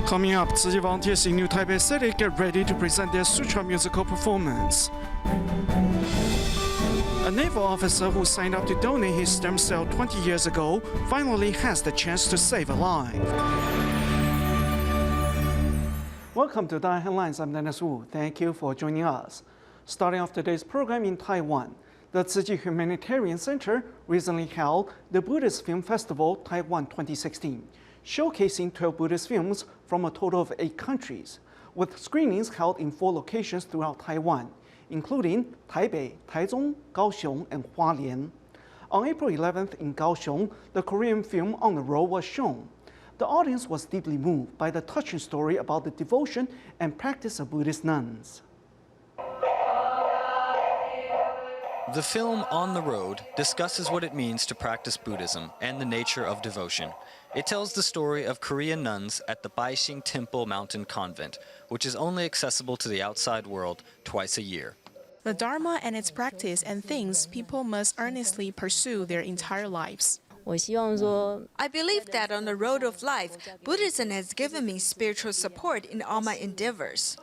Coming up, Tzu Chi volunteers in New Taipei City get ready to present their sutra musical performance. A naval officer who signed up to donate his stem cell 20 years ago finally has the chance to save a life. Welcome to DaAi Headlines. I'm Dennis Wu. Thank you for joining us. Starting off today's program in Taiwan, the Tzu Chi Humanitarian Center recently held the Buddhist Film Festival Taiwan 2016, showcasing 12 Buddhist films from a total of 8 countries, with screenings held in 4 locations throughout Taiwan, including Taipei, Taichung, Kaohsiung, and Hualien. On April 11th in Kaohsiung, the Korean film On the Road was shown. The audience was deeply moved by the touching story about the devotion and practice of Buddhist nuns. The film On the Road discusses what it means to practice Buddhism and the nature of devotion. It tells the story of Korean nuns at the Baixing Temple Mountain Convent, which is only accessible to the outside world twice a year. The Dharma and its practice and things people must earnestly pursue their entire lives. I believe that on the road of life, Buddhism has given me spiritual support in all my endeavors.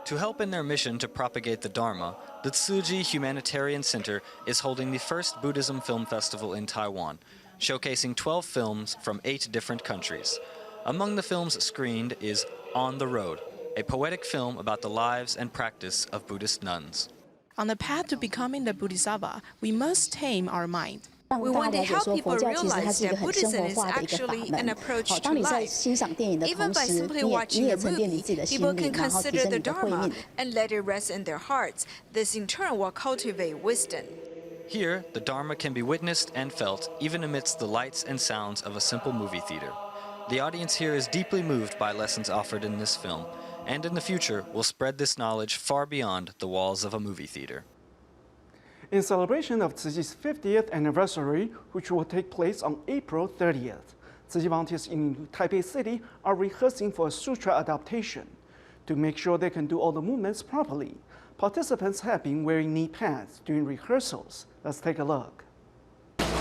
To help in their mission to propagate the Dharma, the Tzu Chi Humanitarian Center is holding the first Buddhism Film Festival in Taiwan, showcasing 12 films from 8 different countries. Among the films screened is On the Road, a poetic film about the lives and practice of Buddhist nuns. On the path to becoming the Bodhisattva, we must tame our mind. We want to help people realize that Buddhism is actually an approach to life. Even by simply watching a movie, people can consider the Dharma and let it rest in their hearts. This in turn will cultivate wisdom. Here, the Dharma can be witnessed and felt even amidst the lights and sounds of a simple movie theater. The audience here is deeply moved by lessons offered in this film, and in the future will spread this knowledge far beyond the walls of a movie theater. In celebration of Tzu Chi's 50th anniversary, which will take place on April 30th, Tzu Chi volunteers in Taipei City are rehearsing for a sutra adaptation. To make sure they can do all the movements properly, participants have been wearing knee pads during rehearsals. Let's take a look. At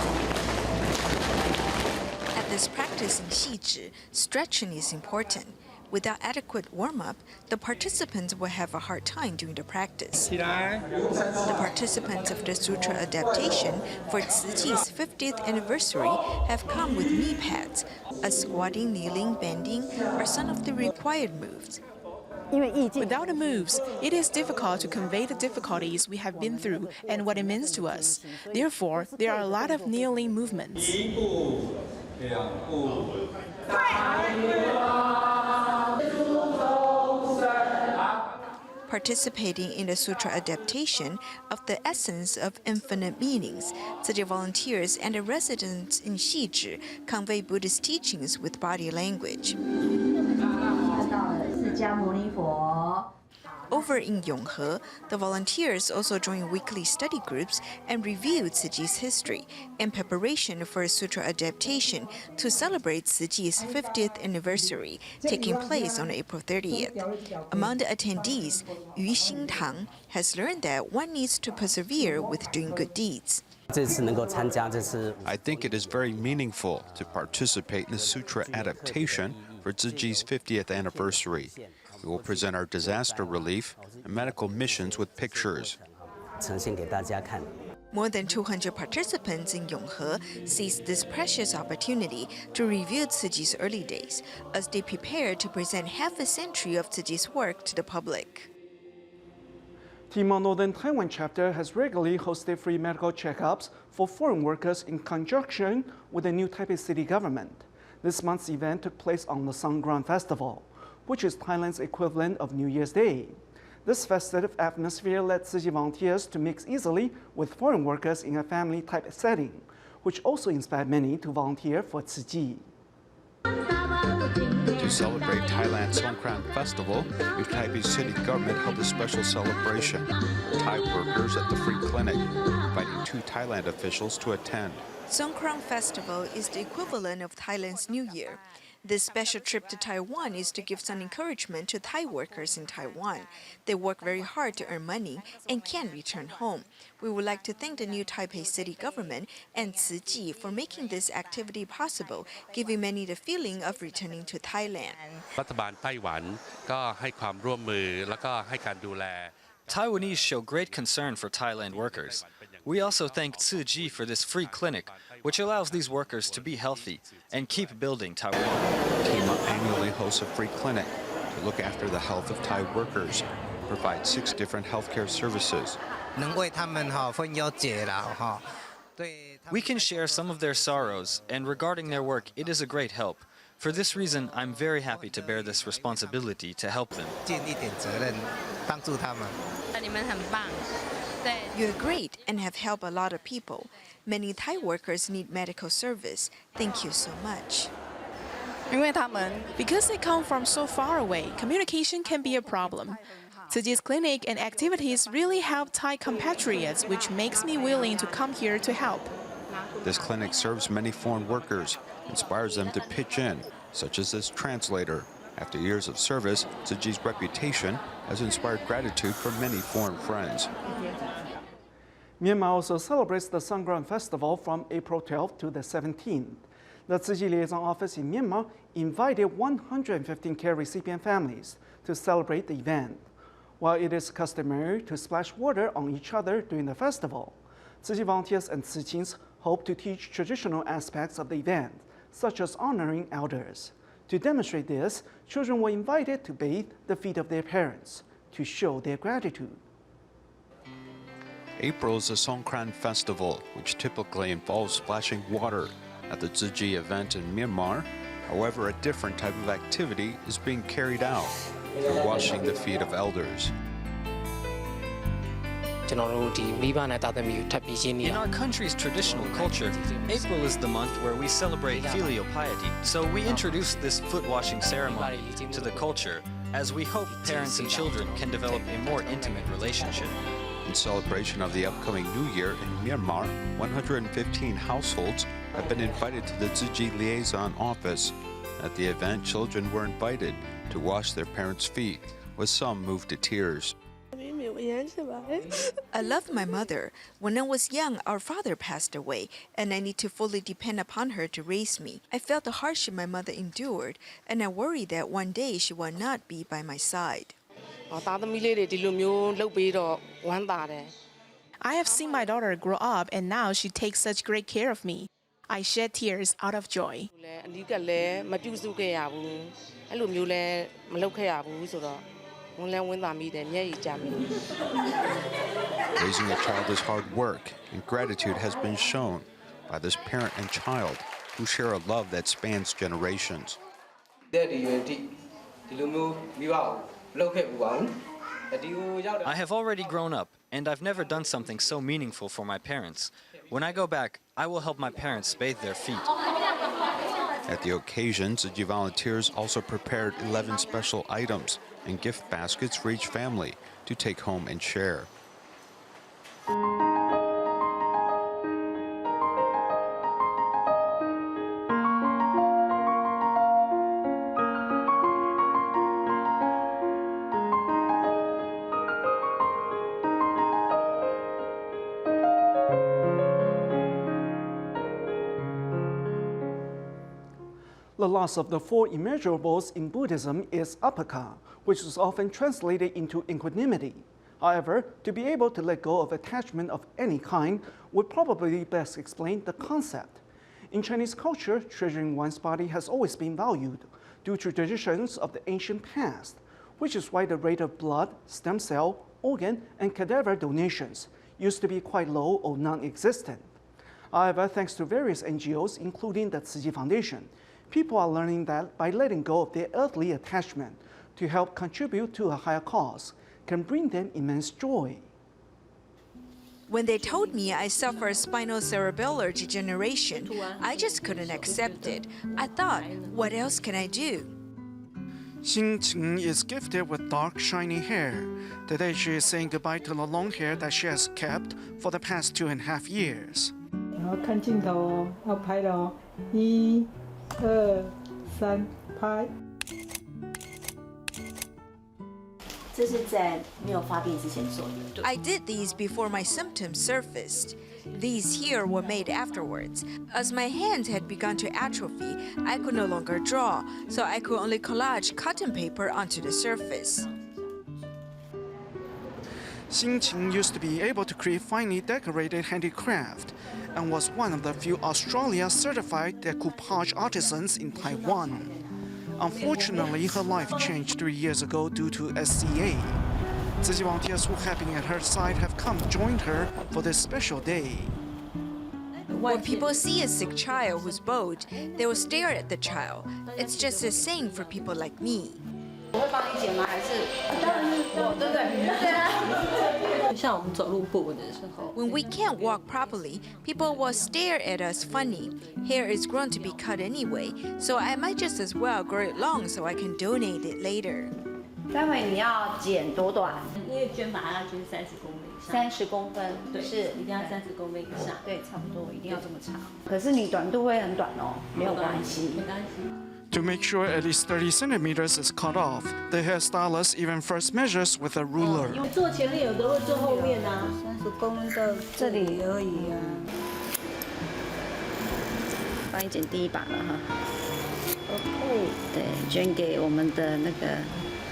this practice in Xizhi, stretching is important. Without adequate warm-up, the participants will have a hard time doing the practice. The participants of the sutra adaptation for Tzu Chi's 50th anniversary have come with knee pads, as squatting, kneeling, bending are some of the required moves. Without the moves, it is difficult to convey the difficulties we have been through and what it means to us. Therefore, there are a lot of kneeling movements. Participating in the sutra adaptation of the essence of infinite meanings, Tzu Chi volunteers and the residents in Xizhi convey Buddhist teachings with body language. Over in Yonghe, the volunteers also join weekly study groups and review Tzu Chi's history in preparation for a sutra adaptation to celebrate Tzu Chi's 50th anniversary, taking place on April 30th. Among the attendees, Yu Xingtang has learned that one needs to persevere with doing good deeds. I think it is very meaningful to participate in the sutra adaptation for Tzu Chi's 50th anniversary. We will present our disaster relief and medical missions with pictures. More than 200 participants in Yonghe seized this precious opportunity to review Tzu Chi's early days as they prepare to present half a century of Tzu Chi's work to the public. Timor Northern Taiwan chapter has regularly hosted free medical checkups for foreign workers in conjunction with the new Taipei City government. This month's event took place on the Songkran Festival, which is Thailand's equivalent of New Year's Day. This festive atmosphere led Tzu Chi volunteers to mix easily with foreign workers in a family-type setting, which also inspired many to volunteer for Tzu Chi. To celebrate Thailand's Songkran Festival, New Taipei City government held a special celebration. Thai workers at the free clinic, inviting 2 Thailand officials to attend. Songkran Festival is the equivalent of Thailand's New Year. This special trip to Taiwan is to give some encouragement to Thai workers in Taiwan. They work very hard to earn money and can't return home. We would like to thank the new Taipei City government and Tzu Chi for making this activity possible, giving many the feeling of returning to Thailand. รัฐบาลไต้หวันก็ให้ความร่วมมือแล้วก็ให้การดูแล Taiwanese show great concern for Thailand workers. We also thank Tzu Chi for this free clinic, which allows these workers to be healthy and keep building Taiwan. Team annually hosts a free clinic to look after the health of Thai workers, provide 6 different healthcare services. We can share some of their sorrows, and regarding their work, it is a great help. For this reason, I'm very happy to bear this responsibility to help them. You're great and have helped a lot of people. Many Thai workers need medical service. Thank you so much. Because they come from so far away, communication can be a problem. Tzu Chi's clinic and activities really help Thai compatriots, which makes me willing to come here to help. This clinic serves many foreign workers, inspires them to pitch in, such as this translator. After years of service, Tzu Chi's reputation has inspired gratitude for many foreign friends. Myanmar also celebrates the Songkran Festival from April 12th to the 17th. The Tzu Chi Liaison Office in Myanmar invited 115 care recipient families to celebrate the event. While it is customary to splash water on each other during the festival, Tzu Chi volunteers and Tzu Chins hope to teach traditional aspects of the event, such as honoring elders. To demonstrate this, children were invited to bathe the feet of their parents to show their gratitude. April is the Songkran Festival, which typically involves splashing water. At the Tzu Chi event in Myanmar, however, a different type of activity is being carried out. They're washing the feet of elders. In our country's traditional culture, April is the month where we celebrate filial piety. So we introduced this foot-washing ceremony to the culture as we hope parents and children can develop a more intimate relationship. In celebration of the upcoming New Year in Myanmar, 115 households have been invited to the Tzu Chi Liaison Office. At the event, children were invited to wash their parents' feet, with some moved to tears. I love my mother. When I was young, our father passed away, and I need to fully depend upon her to raise me. I felt the hardship my mother endured, and I worry that one day she will not be by my side. I have seen my daughter grow up, and now she takes such great care of me. I shed tears out of joy. Raising a child is hard work, and gratitude has been shown by this parent and child who share a love that spans generations. I have already grown up, and I've never done something so meaningful for my parents. When I go back, I will help my parents bathe their feet. At the occasion, Tzu Chi volunteers also prepared 11 special items and gift baskets for each family to take home and share. The last of the 4 immeasurables in Buddhism is apaka, which is often translated into equanimity. However, to be able to let go of attachment of any kind would probably best explain the concept. In Chinese culture, treasuring one's body has always been valued due to traditions of the ancient past, which is why the rate of blood, stem cell, organ, and cadaver donations used to be quite low or non-existent. However, thanks to various NGOs, including the Tzu Chi Foundation, people are learning that by letting go of their earthly attachment to help contribute to a higher cause can bring them immense joy. When they told me I suffer spinal cerebellar degeneration, I just couldn't accept it. I thought, what else can I do? Xing is gifted with dark, shiny hair. Today she is saying goodbye to the long hair that she has kept for the past 2.5 years. 然后看镜头哦，要拍了哦，1、2、3、3拍。这是在没有发病之前做的。I did these before my symptoms surfaced. These here were made afterwards. As my hands had begun to atrophy, I could no longer draw, so I could only collage cotton paper onto the surface. Xingqing used to be able to create finely decorated handicraft and was one of the few Australia-certified decoupage artisans in Taiwan. Unfortunately, her life changed 3 years ago due to SCA. Tzu Chi volunteers who have been at her side have come to join her for this special day. When people see a sick child who's bowed, they will stare at the child. It's just a saying for people like me. 我会帮你剪吗？还是？当然是我，对不对？对啊。像我们走路不稳的时候， When we can't walk properly, people will stare at us funny. Hair is grown to be cut anyway, so I might just as well grow it long so I can donate it later. 待会你要剪多短因为捐把它要捐30公分以上， ？30公分，对，是一定要30公分以上。对，差不多一定要这么长。可是你短度会很短哦，没有关系。没关系。 To make sure at least 30 centimeters is cut off, the hairstylist even first measures with a ruler. 因为做前面有的会做后面啊，30公分到这里而已啊。帮你剪第一把了哈。 OK。对，捐给我们的那个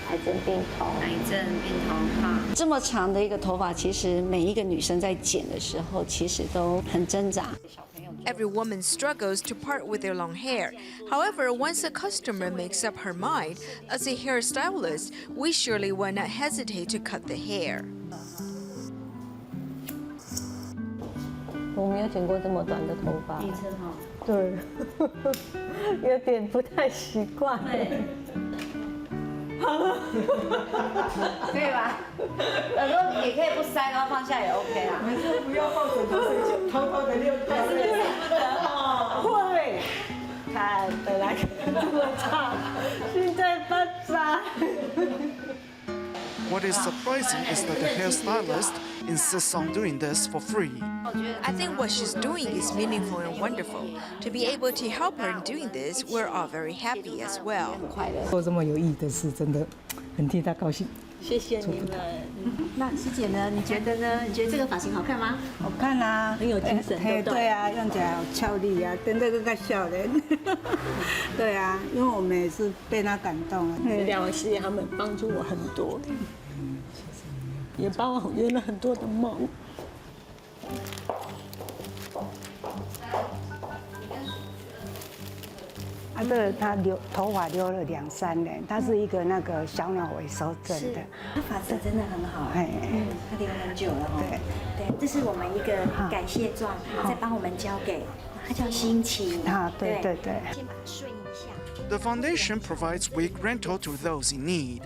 癌症病童。癌症病童哈。这么长的一个头发，其实每一个女生在剪的时候，其实都很挣扎。 Every woman struggles to part with their long hair. However, once a customer makes up her mind, as a hairstylist, we surely will not hesitate to cut the hair. 我没有剪过这么短的头发。女生哈。对，有点不太习惯。对。可以吧？耳朵也可以不塞，然后放下也 OK 啦。还是不要抱枕头睡觉，偷偷的溜达。是舍不得哦。会。看，本来这么差，现在发展。 What is surprising is that the hairstylist insists on doing this for free. I think what she's doing is meaningful and wonderful. To be able to help her in doing this, we're all very happy as well. 做这么有意义的事，真的很替他高兴。谢谢你们。那师姐呢？你觉得呢？你觉得这个发型好看吗？好看啊，很有精神，对啊，用起来好俏丽啊，真的跟个笑人。对啊，因为我们也是被他感动了。两位师姐他们帮助我很多，也帮我圆了很多的梦。啊，这个他头发留了2、3年，他是一个那个小脑萎缩症的。他发质真的很好，他留很久了哈。对，这是我们一个感谢状，再帮我们交给，它叫心情。对。先把它顺一下。 The foundation provides wig rental to those in need.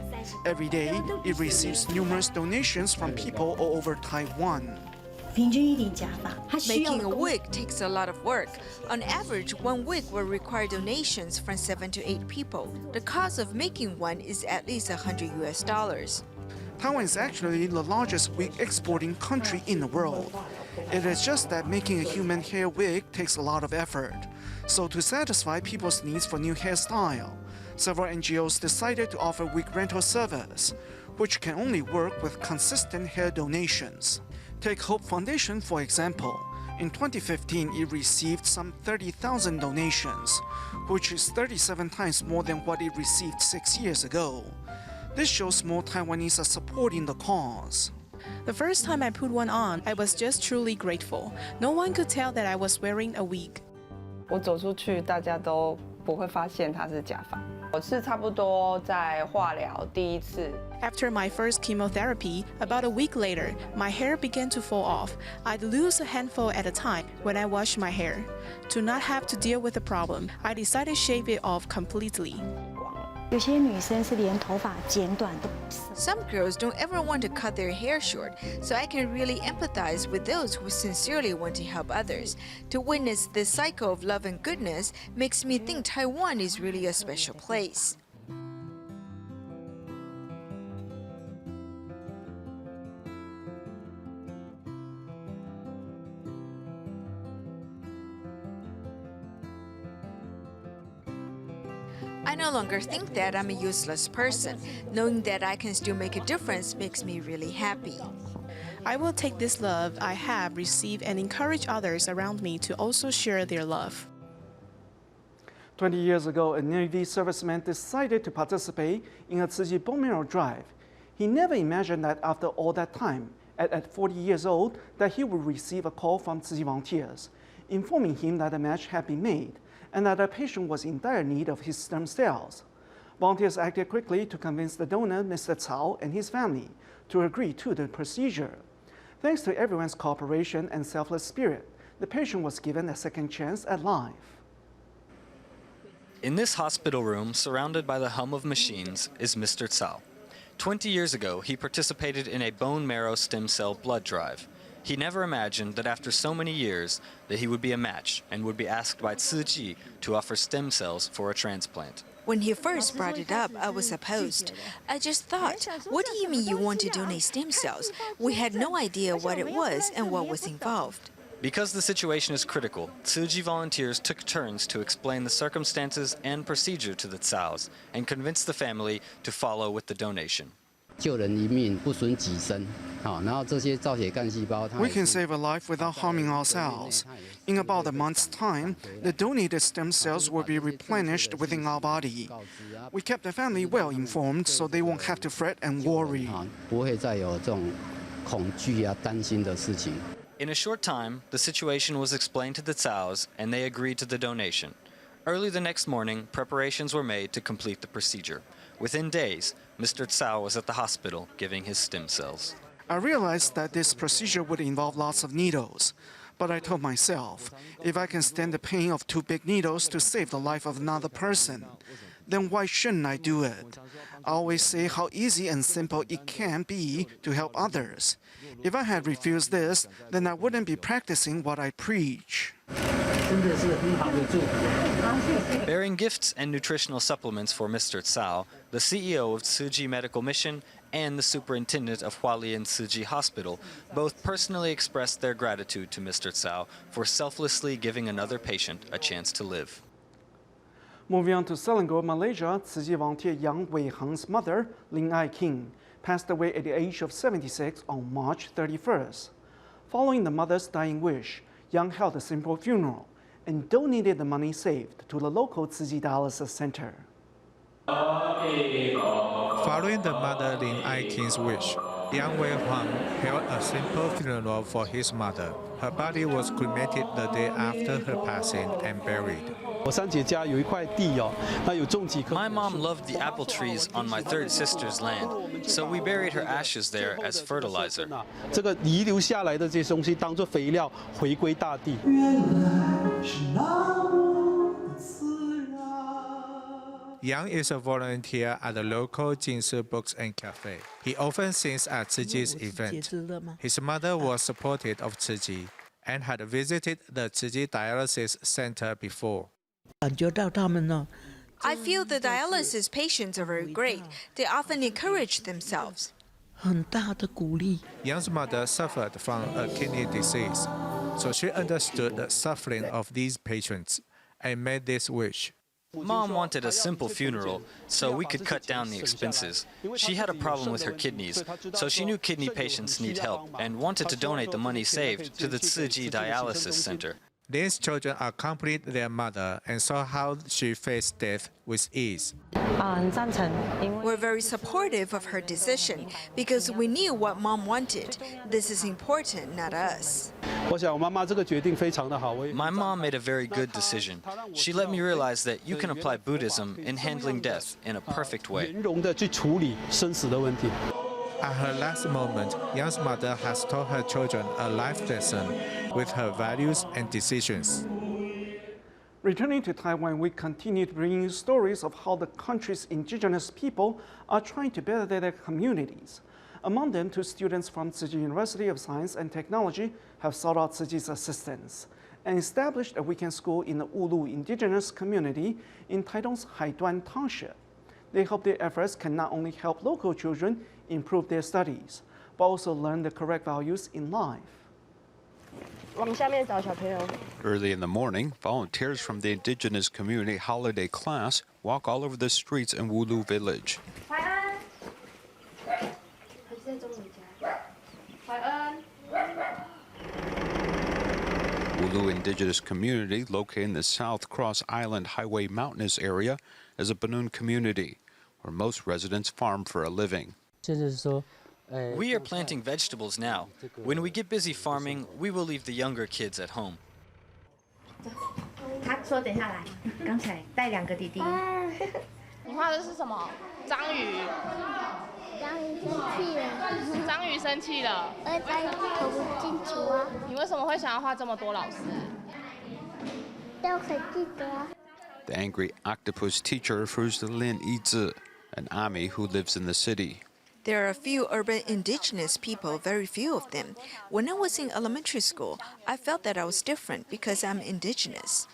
Every day, it receives numerous donations from people all over Taiwan. 平均一顶假发，它需要 Making a wig takes a lot of work. On average, one wig will require donations from 7 to 8 people. The cost of making one is at least $100 US. Taiwan is actually the largest wig exporting country in the world. It is just that making a human hair wig takes a lot of effort. So to satisfy people's needs for new hairstyle, several NGOs decided to offer wig rental service, which can only work with consistent hair donations. Take Hope Foundation, for example. In 2015, it received some 30,000 donations, which is 37 times more than what it received 6 years ago. This shows more Taiwanese are supporting the cause. The first time I put one on, I was just truly grateful. No one could tell that I was wearing a wig. 我走出去，大家都不会发现它是假发。我是差不多在化疗第1次。 After my first chemotherapy, about a week later, my hair began to fall off. I'd lose a handful at a time when I washed my hair. To not have to deal with the problem, I decided to shave it off completely. 有些女生是连头发剪短都不舍。 Some girls don't ever want to cut their hair short, so I can really empathize with those who sincerely want to help others. To witness this cycle of love and goodness makes me think Taiwan is really a special place. I no longer think that I'm a useless person. Knowing that I can still make a difference makes me really happy. I will take this love I have received and encourage others around me to also share their love. 20 years ago, a Navy serviceman decided to participate in a Tzu Chi bone marrow drive. He never imagined that after all that time, at 40 years old, that he would receive a call from Tzu Chi volunteers, informing him that a match had been made and that a patient was in dire need of his stem cells. Volunteers acted quickly to convince the donor, Mr. Cao, and his family to agree to the procedure. Thanks to everyone's cooperation and selfless spirit, the patient was given a second chance at life. In this hospital room, surrounded by the hum of machines, is Mr. Cao. 20 years ago, he participated in a bone marrow stem cell blood drive. He never imagined that after so many years that he would be a match and would be asked by Tzu Chi to offer stem cells for a transplant. When he first brought it up, I was opposed. I just thought, what do you mean you want to donate stem cells? We had no idea what it was and what was involved. Because the situation is critical, Tzu Chi volunteers took turns to explain the circumstances and procedure to the Caos and convince the family to follow with the donation. 救人一命，不损己身。好，然后这些造血干细胞， We can save a life without harming ourselves. In about a month's time, the donated stem cells will be replenished within our body. We kept the family well informed so they won't have to fret and worry. 不会再有这种恐惧啊、担心的事情。 In a short time, the situation was explained to the Caos and they agreed to the donation. Early the next morning, preparations were made to complete the procedure. Within days, Mr. Cao was at the hospital giving his stem cells. I realized that this procedure would involve lots of needles. But I told myself, if I can stand the pain of 2 big needles to save the life of another person, then why shouldn't I do it? I always say how easy and simple it can be to help others. If I had refused this, then I wouldn't be practicing what I preach. Bearing gifts and nutritional supplements for Mr. Cao, the CEO of Tzu Chi Medical Mission and the superintendent of Hualien Tzu Chi Hospital both personally expressed their gratitude to Mr. Cao for selflessly giving another patient a chance to live. Moving on to Selangor, Malaysia, Tzu Chi volunteer Yang Weiheng's mother, Lin Ai King, passed away at the age of 76 on March 31st. Following the mother's dying wish, Yang held a simple funeral and donated the money saved to the local Tzu Chi dialysis center. Following the mother Lin Ai King's wish, Yang Weiheng held a simple funeral for his mother. Her body was cremated the day after her passing and buried. My mom loved the apple trees on my third sister's land, so we buried her ashes there as fertilizer. Yang is a volunteer at the local Jinsu Books and Cafe. He often sings at Tzu Chi's event. His mother was supportive of Tzu Chi and had visited the Tzu Chi dialysis center before. I feel the dialysis patients are very great. They often encourage themselves. Yang's mother suffered from a kidney disease, so she understood the suffering of these patients and made this wish. Mom wanted a simple funeral so we could cut down the expenses. She had a problem with her kidneys, so she knew kidney patients need help and wanted to donate the money saved to the Tzu Chi dialysis center. These children accompanied their mother and saw how she faced death with ease. We're very supportive of her decision because we knew what Mom wanted. This is important, not us. My mom made a very good decision. She let me realize that you can apply Buddhism in handling death in a perfect way. At her last moment, Yang's mother has taught her children a life lesson with her values and decisions. Returning to Taiwan, we continue to bring you stories of how the country's indigenous people are trying to better their communities. Among them, 2 students from Tzu Chi University of Science and Technology have sought out Tzu Chi's assistance and established a weekend school in the Ulu indigenous community in Taidong's Haiduan Township. They hope their efforts can not only help local children improve their studies, but also learn the correct values in life. Early in the morning, volunteers from the indigenous community holiday class walk all over the streets in Wulu Village. Wulu indigenous community, located in the South Cross Island Highway mountainous area, is a Banun community where most residents farm for a living. We are planting vegetables now. When we get busy farming, we will leave the younger kids at home. 他说等下来，刚才带2个弟弟。你画的是什么？章鱼。章鱼生气了。章鱼生气了。投不进去啊。你为什么会想要画这么多老师？都很记得啊。 The angry octopus teacher refers to Lin Yizi, an Ami who lives in the city. There are a few urban indigenous people, very few of them. When I was in elementary school, I felt that I was different because I'm indigenous.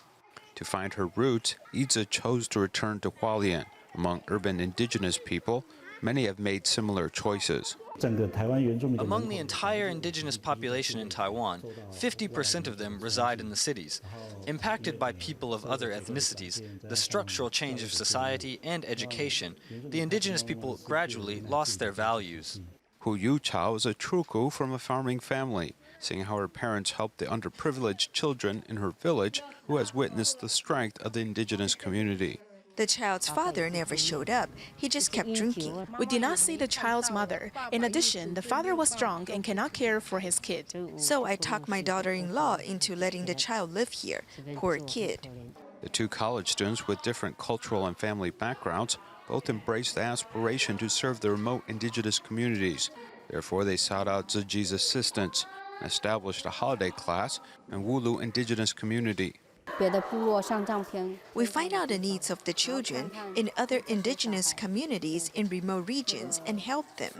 To find her roots, Yizi chose to return to Hualien. Among urban indigenous people, many have made similar choices. Among the entire indigenous population in Taiwan, 50% of them reside in the cities. Impacted by people of other ethnicities, the structural change of society and education, the indigenous people gradually lost their values. Hu Yu Chao is a truku from a farming family, seeing how her parents helped the underprivileged children in her village who has witnessed the strength of the indigenous community. The child's father never showed up. He just kept drinking. We did not see the child's mother. In addition, the father was drunk and cannot care for his kid. So I talked my daughter-in-law into letting the child live here. Poor kid. The two college students with different cultural and family backgrounds both embraced the aspiration to serve the remote indigenous communities. Therefore, they sought out Tzu Chi's assistance and established a holiday class in Wulu indigenous community. We find out the needs of the children in other indigenous communities in remote regions and help them.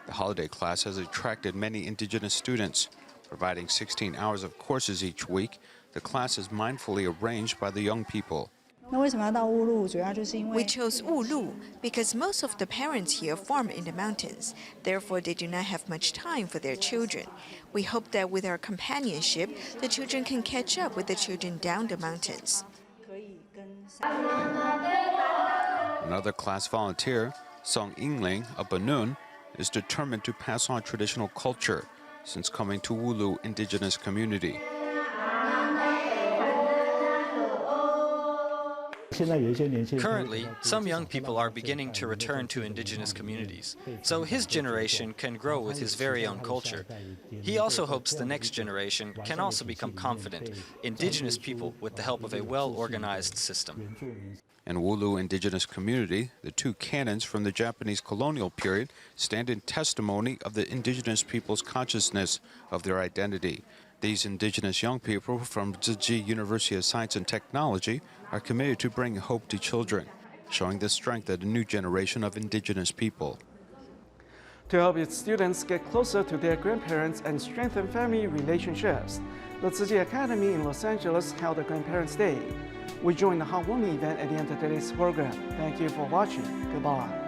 The holiday class has attracted many indigenous students. Providing 16 hours of courses each week, the class is mindfully arranged by the young people. We chose Wulu because most of the parents here farm in the mountains. Therefore, they do not have much time for their children. We hope that with our companionship, the children can catch up with the children down the mountains. Another class volunteer, Song Yingling of Banun, is determined to pass on traditional culture since coming to Wulu indigenous community. Currently, some young people are beginning to return to indigenous communities, so his generation can grow with his very own culture. He also hopes the next generation can also become confident, indigenous people with the help of a well-organized system. In Wulu indigenous community, the two canons from the Japanese colonial period stand in testimony of the indigenous people's consciousness of their identity. These indigenous young people from Tzu Chi University of Science and Technology are committed to bringing hope to children, showing the strength of the new generation of indigenous people. To help its students get closer to their grandparents and strengthen family relationships, the Tzu Chi Academy in Los Angeles held a Grandparents' Day. We joined the heartwarming event at the end of today's program. Thank you for watching. Goodbye.